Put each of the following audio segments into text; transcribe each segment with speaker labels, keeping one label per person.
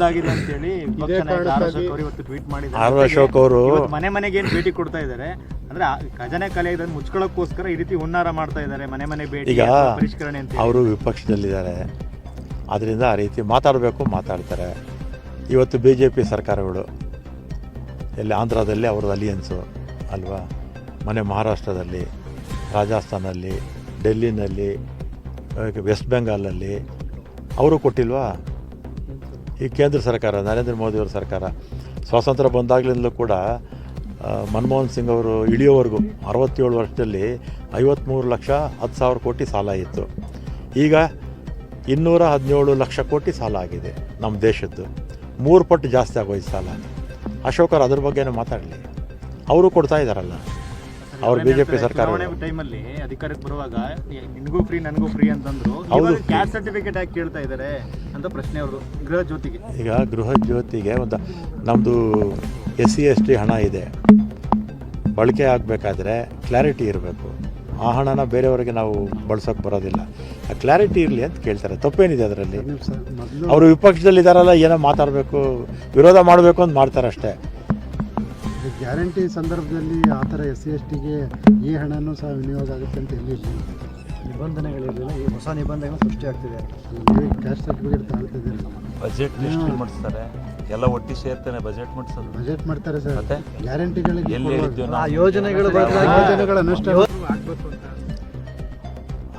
Speaker 1: ಆಗಿದೆ ಅಂತ ಹೇಳಿ ವಿಪಕ್ಷ ನಾಯಕ ಆರ್ ಅಶೋಕ್ ಅವರು ಇವತ್ತು ಟ್ವೀಟ್ ಮಾಡಿದ್ದಾರೆ.
Speaker 2: ಆರ್ ಅಶೋಕ್ ಅವರು
Speaker 1: ಮನೆ ಮನೆಗೆ ಏನು ಭೇಟಿ ಕೊಡ್ತಾ ಇದ್ದಾರೆ ಅಂದ್ರೆ ಖಜಾನೆ ಕಲೆ ಇದನ್ನು ಮುಚ್ಕೊಳ್ಳೋಕ್ಕೋಸ್ಕರ ಈ ರೀತಿ ಹುನ್ನಾರ ಮಾಡ್ತಾ ಇದ್ದಾರೆ. ಮನೆ ಮನೆ ಭೇಟಿ
Speaker 2: ಈಗ
Speaker 1: ಪರಿಷ್ಕರಣೆ ಅಂತ
Speaker 2: ಅವರು ವಿಪಕ್ಷದಲ್ಲಿದ್ದಾರೆ, ಅದರಿಂದ ಆ ರೀತಿ ಮಾತಾಡ್ತಾರೆ. ಇವತ್ತು BJP ಸರ್ಕಾರಗಳು ಎಲ್ಲಿ ಆಂಧ್ರದಲ್ಲಿ ಅವ್ರದ್ದು ಅಲಿಯನ್ಸು ಅಲ್ವಾ, ಮಹಾರಾಷ್ಟ್ರದಲ್ಲಿ, ರಾಜಸ್ಥಾನಲ್ಲಿ, ಡೆಲ್ಲಿನಲ್ಲಿ, ವೆಸ್ಟ್ ಬೆಂಗಾಲಲ್ಲಿ ಅವರು ಕೊಟ್ಟಿಲ್ವಾ? ಈ ಕೇಂದ್ರ ಸರ್ಕಾರ, ನರೇಂದ್ರ ಮೋದಿಯವ್ರ ಸರ್ಕಾರ ಸ್ವಾತಂತ್ರ್ಯ ಬಂದಾಗಲಿಂದಲೂ ಕೂಡ ಮನಮೋಹನ್ ಸಿಂಗ್ ಅವರು ಇಳಿಯೋವರೆಗೂ 67 ವರ್ಷದಲ್ಲಿ 53,10,000 ಕೋಟಿ ಸಾಲ ಇತ್ತು. ಈಗ 217 ಲಕ್ಷ ಕೋಟಿ ಸಾಲ ಆಗಿದೆ ನಮ್ಮ ದೇಶದ್ದು. 3 ಪಟ್ಟು ಜಾಸ್ತಿ ಆಗೋಯ್ತು ಸಾಲ. ಅಶೋಕರು ಅದ್ರ ಬಗ್ಗೆನೇ ಮಾತಾಡಲಿ, ಅವರು ಕೊಡ್ತಾ ಇದ್ದಾರಲ್ಲ. ಅವ್ರು BJP ಸರ್ಕಾರ
Speaker 1: ಟೈಮಲ್ಲಿ ಅಧಿಕಾರಕ್ಕೆ ಬರುವಾಗ ನಿನಗೂ ಫ್ರೀ ನನಗೂ ಫ್ರೀ ಅಂತಂದ್ರು. ಕ್ಯಾಸ್ಟ್ ಸರ್ಟಿಫಿಕೇಟ್ ಯಾಕೆ ಕೇಳ್ತಾ ಇದ್ದಾರೆ ಅಂತ ಪ್ರಶ್ನೆ ಅವರು ಗೃಹ ಜ್ಯೋತಿಗೆ.
Speaker 2: ಈಗ ಗೃಹ ಜ್ಯೋತಿಗೆ ಒಂದು ನಮ್ಮದು SC ST ಹಣ ಇದೆ, ಬಳಕೆ ಆಗಬೇಕಾದ್ರೆ ಕ್ಲಾರಿಟಿ ಇರಬೇಕು. ಆ ಹಣನ ಬೇರೆಯವರಿಗೆ ನಾವು ಬಳಸೋಕೆ ಬರೋದಿಲ್ಲ. ಆ ಕ್ಲಾರಿಟಿ ಇರಲಿ ಅಂತ ಕೇಳ್ತಾರೆ. ತಪ್ಪೇನಿದೆ ಅದರಲ್ಲಿ? ಅವರು ವಿಪಕ್ಷದಲ್ಲಿದ್ದಾರಲ್ಲ, ಏನೋ ಮಾತಾಡಬೇಕು, ವಿರೋಧ ಮಾಡಬೇಕು ಅಂತ ಮಾಡ್ತಾರೆ ಅಷ್ಟೇ.
Speaker 3: ಗ್ಯಾರಂಟಿ ಸಂದರ್ಭದಲ್ಲಿ ಆ ಥರ SC STಗೆ ಈ ಹಣನೂ ಸಹ ವಿನಿಯೋಗ ಆಗುತ್ತೆ ಅಂತ ಎಲ್ಲಿ ನಿಬಂಧನೆಗಳಿರಲಿಲ್ಲ. ಈ ಹೊಸ ನಿಬಂಧನೆಗಳು ಸೃಷ್ಟಿ ಆಗ್ತಿದೆ. ಕ್ಯಾಸ್ಟ್ ಸರ್ಟಿಫಿಕೇಟ್ ತಾಳ್ತಿದ್ದೀರಿ,
Speaker 4: ಬಜೆಟ್ ಲಿಸ್ಟ್ ಮಾಡಿಸ್ತಾರೆ, ಎಲ್ಲ ಒಟ್ಟಿ ಸೇರ್ತಾನೆ ಬಜೆಟ್ ಮಾಡಿಸೋದು.
Speaker 3: ಬಜೆಟ್ ಮಾಡ್ತಾರೆ ಸರ್. ಮತ್ತೆ ಗ್ಯಾರಂಟಿಗಳಿಗೆ
Speaker 1: ಯೋಜನೆಗಳು
Speaker 3: ಅನುಷ್ಠಾನ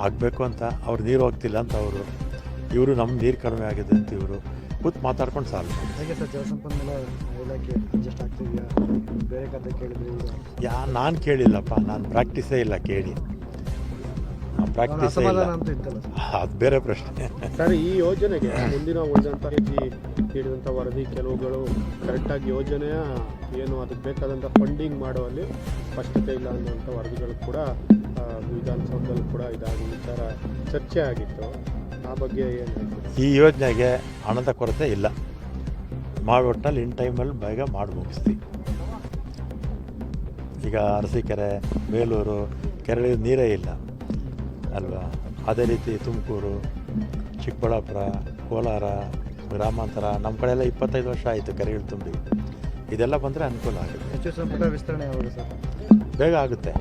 Speaker 2: ಆಗಬೇಕು ಅಂತ ಅವ್ರು ನೀರು ಹೋಗ್ತಿಲ್ಲ ಅಂತ ಇವರು ನಮ್ಮ ನೀರು ಕಡಿಮೆ ಆಗಿದೆ ಅಂತ ಇವರು ಕೂತು ಮಾತಾಡ್ಕೊಂಡು ಸಾಲ.
Speaker 3: ಹೇಗೆ ಸರ್ ಜಲಸಂಪನ್ಮೂಲ ಇಲಾಖೆ ಅಡ್ಜಸ್ಟ್ ಆಗ್ತಿದೆಯಾ? ಬೇರೆ ಕತೆ ಕೇಳಿದ್ರಿ?
Speaker 2: ನಾನು ಕೇಳಿಲ್ಲಪ್ಪ, ನಾನು ಪ್ರಾಕ್ಟೀಸೇ ಇಲ್ಲ ಕೇಳಿ. ಪ್ರಾಕ್ಟೀಸೇ ಇಲ್ಲ, ಅದು ಬೇರೆ ಪ್ರಶ್ನೆ.
Speaker 5: ಸರ್, ಈ ಯೋಜನೆಗೆ ಮುಂದಿನ ಉಳಿದಂಥ ನೀಡಿದಂಥ ವರದಿ ಕೆಲವುಗಳು ಕರೆಕ್ಟಾಗಿ ಯೋಜನೆಯ ಏನು ಅದಕ್ಕೆ ಬೇಕಾದಂಥ ಫಂಡಿಂಗ್ ಮಾಡುವಲ್ಲಿ ಸ್ಪಷ್ಟತೆ ಇಲ್ಲ ಅನ್ನುವಂಥ ವರದಿಗಳು ಕೂಡ ವಿಧಾನಸೌಧದಲ್ಲಿ ಕೂಡ ಇದಾಗಿ ವಿಚಾರ ಚರ್ಚೆ ಆಗಿತ್ತು. ಆ ಬಗ್ಗೆ ಏನು?
Speaker 2: ಈ ಯೋಜನೆಗೆ ಹಣದ ಕೊರತೆ ಇಲ್ಲ. ಒಟ್ಟಿನಲ್ಲಿ ಇನ್ ಟೈಮಲ್ಲಿ ಬೇಗ ಮಾಡಿ ಮುಗಿಸ್ತೀವಿ. ಈಗ ಅರಸೀಕೆರೆ, ಬೇಲೂರು ಕೆರೆ ನೀರೇ ಇಲ್ಲ ಅಲ್ವಾ. ಅದೇ ರೀತಿ ತುಮಕೂರು, ಚಿಕ್ಕಬಳ್ಳಾಪುರ, ಕೋಲಾರ, ಗ್ರಾಮಾಂತರ ನಮ್ಮ ಕಡೆ ಎಲ್ಲ 25 ವರ್ಷ ಆಯಿತು ಕೆರೆಗಳು ತುಂಬಿ. ಇದೆಲ್ಲ ಬಂದರೆ ಅನುಕೂಲ ಆಗುತ್ತೆ.
Speaker 3: ಸಚಿವ ಸಂಪುಟ ವಿಸ್ತರಣೆ ಯಾವಾಗ ಸರ್?
Speaker 2: ಬೇಗ ಆಗುತ್ತೆ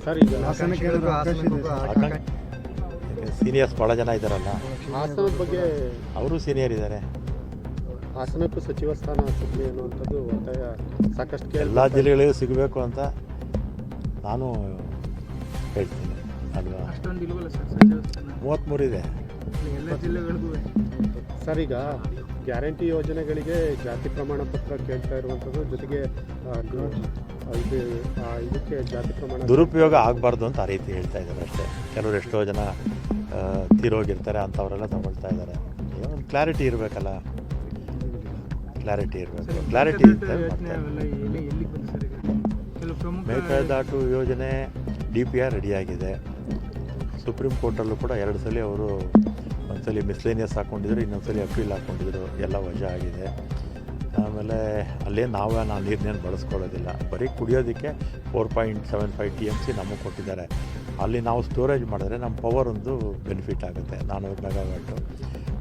Speaker 5: ಸರ್. ಈಗ
Speaker 2: ಸೀನಿಯರ್ಸ್ ಭಾಳ ಜನ ಇದ್ದಾರಲ್ಲ,
Speaker 5: ಹಾಸನದ ಬಗ್ಗೆ
Speaker 2: ಅವರು ಸೀನಿಯರ್ ಇದ್ದಾರೆ.
Speaker 5: ಹಾಸನಕ್ಕೂ ಸಚಿವ ಸ್ಥಾನ ಸಿಗಲಿ ಅನ್ನುವಂಥದ್ದು ಒತ್ತಾಯ ಸಾಕಷ್ಟು
Speaker 2: ಎಲ್ಲ ಜಿಲ್ಲೆಗಳಿಗೂ ಸಿಗಬೇಕು ಅಂತ ನಾನು ಹೇಳ್ತೀನಿ ಅಲ್ವಾ. 33 ಇದೆ
Speaker 5: ಎಲ್ಲ ಜಿಲ್ಲೆಗಳಿಗೂ. ಸರ್, ಈಗ ಗ್ಯಾರಂಟಿ ಯೋಜನೆಗಳಿಗೆ ಜಾತಿ ಪ್ರಮಾಣ ಪತ್ರ ಕೇಳ್ತಾ ಇರುವಂಥದ್ದು, ಜೊತೆಗೆ ಇದಕ್ಕೆ ಜಾತಿ ಪ್ರಮಾಣ
Speaker 2: ದುರುಪಯೋಗ ಆಗಬಾರ್ದು ಅಂತ ಆ ರೀತಿ ಹೇಳ್ತಾ ಇದ್ದಾರೆ ಅಷ್ಟೇ. ಕೆಲವರು ಎಷ್ಟೋ ಜನ ತೀರೋಗಿರ್ತಾರೆ ಅಂಥವರೆಲ್ಲ ತಗೊಳ್ತಾ ಇದ್ದಾರೆ. ಒಂದು ಕ್ಲಾರಿಟಿ ಇರಬೇಕಲ್ಲ, ಕ್ಲಾರಿಟಿ ಇರಬೇಕು. ಕ್ಲಾರಿಟಿ ಮೇಕೆದಾಟು ಯೋಜನೆ DPR ರೆಡಿಯಾಗಿದೆ. ಸುಪ್ರೀಂ ಕೋರ್ಟಲ್ಲೂ ಕೂಡ 2 ಸಲ ಅವರು ಒಂದ್ಸಲಿ ಮಿಸ್ಲೇನಿಯಸ್ ಹಾಕ್ಕೊಂಡಿದ್ರು, ಇನ್ನೊಂದ್ಸಲಿ ಅಪೀಲ್ ಹಾಕ್ಕೊಂಡಿದ್ರು. ಎಲ್ಲ ವಜಾ ಆಗಿದೆ. ಆಮೇಲೆ ಅಲ್ಲೇ ನಾವು ನೀರನ್ನೇನು ಬಳಸ್ಕೊಳ್ಳೋದಿಲ್ಲ, ಬರೀ ಕುಡಿಯೋದಕ್ಕೆ 4.75 TMC ನಮಗೆ ಕೊಟ್ಟಿದ್ದಾರೆ. ಅಲ್ಲಿ ನಾವು ಸ್ಟೋರೇಜ್ ಮಾಡಿದ್ರೆ ನಮ್ಮ ಪವರ್ ಒಂದು ಬೆನಿಫಿಟ್ ಆಗುತ್ತೆ, 400 ಮೆಗಾವ್ಯಾಟು.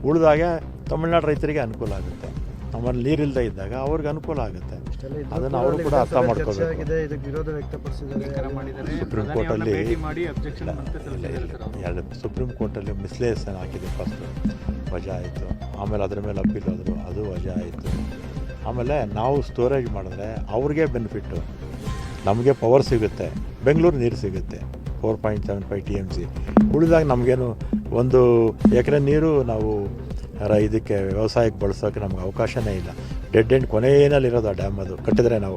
Speaker 2: ಉಳಿದಾಗ ತಮಿಳ್ನಾಡು ರೈತರಿಗೆ ಅನುಕೂಲ ಆಗುತ್ತೆ. ನಮ್ಮಲ್ಲಿ ನೀರಿಲ್ಲದೆ ಇದ್ದಾಗ ಅವ್ರಿಗೆ ಅನುಕೂಲ ಆಗುತ್ತೆ. ಅದನ್ನು ಅವರು ಕೂಡ ಅರ್ಥ ಮಾಡ್ಕೋಬೇಕು. ಸುಪ್ರೀಂ ಕೋರ್ಟಲ್ಲಿ ಮಿಸ್ಲೇಷನ್ ಹಾಕಿದೆ. ಫಸ್ಟು ವಜಾ ಆಯಿತು, ಆಮೇಲೆ ಅದ್ರ ಮೇಲೆ ಅಪೀಲ್ ಹೋದರು, ಅದು ವಜಾ ಆಯಿತು. ಆಮೇಲೆ ನಾವು ಸ್ಟೋರೇಜ್ ಮಾಡಿದ್ರೆ ಅವ್ರಿಗೆ ಬೆನಿಫಿಟ್ಟು, ನಮಗೆ ಪವರ್ ಸಿಗುತ್ತೆ, ಬೆಂಗಳೂರು ನೀರು ಸಿಗುತ್ತೆ 4.75 TMC. ಉಳಿದಾಗ ನಮಗೇನು 1 ಎಕರೆ ನೀರು ನಾವು ಇದಕ್ಕೆ ವ್ಯವಸಾಯಕ್ಕೆ ಬಳಸೋಕ್ಕೆ ನಮ್ಗೆ ಅವಕಾಶನೇ ಇಲ್ಲ. ಡೆಡ್ ಎಂಡ್ ಕೊನೆಯಲ್ಲಿರೋದು ಆ ಡ್ಯಾಮ್. ಅದು ಕಟ್ಟಿದ್ರೆ ನಾವು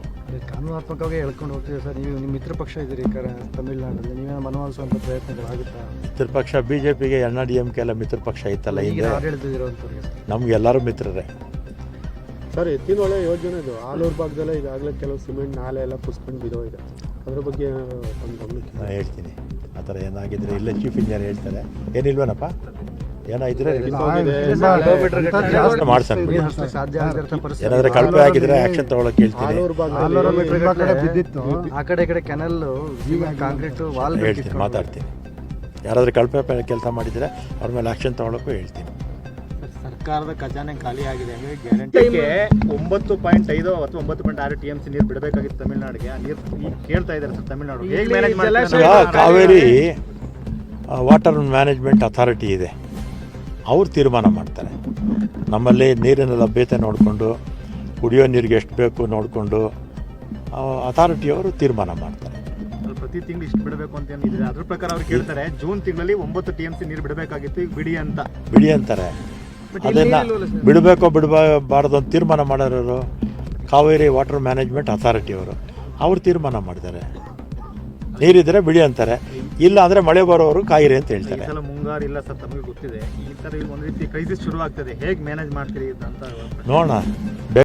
Speaker 3: ಕಾನೂನಾತ್ಮಕವಾಗಿ ಹೇಳ್ಕೊಂಡು ಹೋಗ್ತೀವಿ ಸರ್. ನೀವು ನಿಮ್ಮ ಮಿತ್ರ ಪಕ್ಷ ಇದ್ದೀರಿ ತಮಿಳುನಾಡಲ್ಲಿ, ನೀವೇನು ಮನವೊಲಿಸುವಂಥ ಪ್ರಯತ್ನಗಳಾಗುತ್ತಾ?
Speaker 2: ಮಿತ್ರ ಪಕ್ಷ BJPಗೆ NDMK ಎಲ್ಲ ಮಿತ್ರ ಪಕ್ಷ ಇತ್ತಲ್ಲ ಹಿಂದೆ. ನಮ್ಗೆ ಎಲ್ಲರೂ ಮಿತ್ರರೇ.
Speaker 5: ಸರ್, ಎತ್ತಿನೊಳೆ ಯೋಜನೆದು ಆಲೂರು ಭಾಗದಲ್ಲೇ ಈಗಾಗಲೇ ಕೆಲವು ಸಿಮೆಂಟ್ ನಾಲೆ ಎಲ್ಲ ಕುಸ್ಕೊಂಡು ಬಿದ್ದೋಗಿದೆ. ಅದ್ರ ಬಗ್ಗೆ ಒಂದು ಗಮನಕ್ಕೆ
Speaker 2: ನಾನು ಹೇಳ್ತೀನಿ. ಆ ಥರ ಏನಾಗಿದ್ರೆ ಇಲ್ಲೇ ಚೀಫ್ ಇಂಜಿನಿಯರ್ ಹೇಳ್ತಾರೆ. ಏನಿಲ್ವೇನಪ್ಪ, ಏನಾಗಿದ್ರೆ ಮಾಡ್ಸೋಣ. ಏನಾದರೂ ಕಳಪೆ ಆಗಿದ್ರೆ ಆ್ಯಕ್ಷನ್ ತೊಗೊಳಕ್ಕೆ ಹೇಳ್ತೀನಿ.
Speaker 3: ಆ ಕಡೆ ಕೆನಲ್ ಕಾಂಕ್ರೀಟ್ ವಾಲ್
Speaker 2: ಹೇಳ್ತೀನಿ, ಮಾತಾಡ್ತೀನಿ. ಯಾರಾದರೂ ಕಳಪೆ ಕೆಲಸ ಮಾಡಿದರೆ ಅವ್ರ ಮೇಲೆ ಆ್ಯಕ್ಷನ್ ತೊಗೊಳಕ್ಕೂ ಹೇಳ್ತೀನಿ.
Speaker 1: ಸರ್ಕಾರದ ಖಜಾನೆ ಖಾಲಿ ಆಗಿದೆ ಅಂದ್ರೆ ಗ್ಯಾರಂಟಿಗೆ 9.5 ಅಥವಾ 9.6 TMC ನೀರು ಬಿಡಬೇಕಾಗಿತ್ತು ತಮಿಳ್ನಾಡಿಗೆ. ಆ ನೀರು ಈಗ ಕೇಳ್ತಾ ಇದ್ದಾರೆ ಸರ್ ತಮಿಳ್ನಾಡು. ಹೇಗೆ ಮ್ಯಾನೇಜ್ ಮಾಡ್ತಾರೆ?
Speaker 2: ಕಾವೇರಿ ವಾಟರ್ ಮ್ಯಾನೇಜ್ಮೆಂಟ್ ಅಥಾರಿಟಿ ಇದೆ, ಅವ್ರು ತೀರ್ಮಾನ ಮಾಡ್ತಾರೆ. ನಮ್ಮಲ್ಲಿ ನೀರಿನ ಲಭ್ಯತೆ ನೋಡಿಕೊಂಡು ಕುಡಿಯೋ ನೀರಿಗೆ ಎಷ್ಟು ಬೇಕು ನೋಡಿಕೊಂಡು ಅಥಾರಿಟಿಯವರು ತೀರ್ಮಾನ ಮಾಡ್ತಾರೆ.
Speaker 1: ಪ್ರತಿ ತಿಂಗಳು ಇಷ್ಟು ಬಿಡಬೇಕು ಅಂತ ಏನಿದೆ ಅದ್ರ ಪ್ರಕಾರ ಅವ್ರು ಕೇಳ್ತಾರೆ. ಜೂನ್ ತಿಂಗಳಲ್ಲಿ 9 TMC ನೀರು ಬಿಡಬೇಕಾಗಿತ್ತು, ಈಗ ಬಿಡಿ ಅಂತಾರೆ.
Speaker 2: ಅದನ್ನು ಬಿಡಬೇಕೋ ಬಿಡಬಾರ್ದು ಅಂತ ತೀರ್ಮಾನ ಮಾಡೋರು ಕಾವೇರಿ ವಾಟರ್ ಮ್ಯಾನೇಜ್ಮೆಂಟ್ ಅಥಾರಿಟಿಯವರು, ಅವ್ರು ತೀರ್ಮಾನ ಮಾಡ್ತಾರೆ. ನೀರಿದ್ರೆ ಬಿಡಿ ಅಂತಾರೆ, ಇಲ್ಲ ಅಂದರೆ ಮಳೆ ಬರೋವರು ಕಾಯಿರಿ ಅಂತ ಹೇಳ್ತಾರೆ.
Speaker 1: ಈ ಸಲ ಮುಂಗಾರು ಇಲ್ಲ ಸರ್, ತಮಗೆ ಗೊತ್ತಿದೆ. ಈ ಥರ ಒಂದು ರೀತಿ ಕ್ರೈಸಿಸ್ ಶುರು ಆಗ್ತದೆ, ಹೇಗೆ ಮ್ಯಾನೇಜ್ ಮಾಡ್ತೀರಿ ಅಂತ
Speaker 2: ನೋಡೋಣ.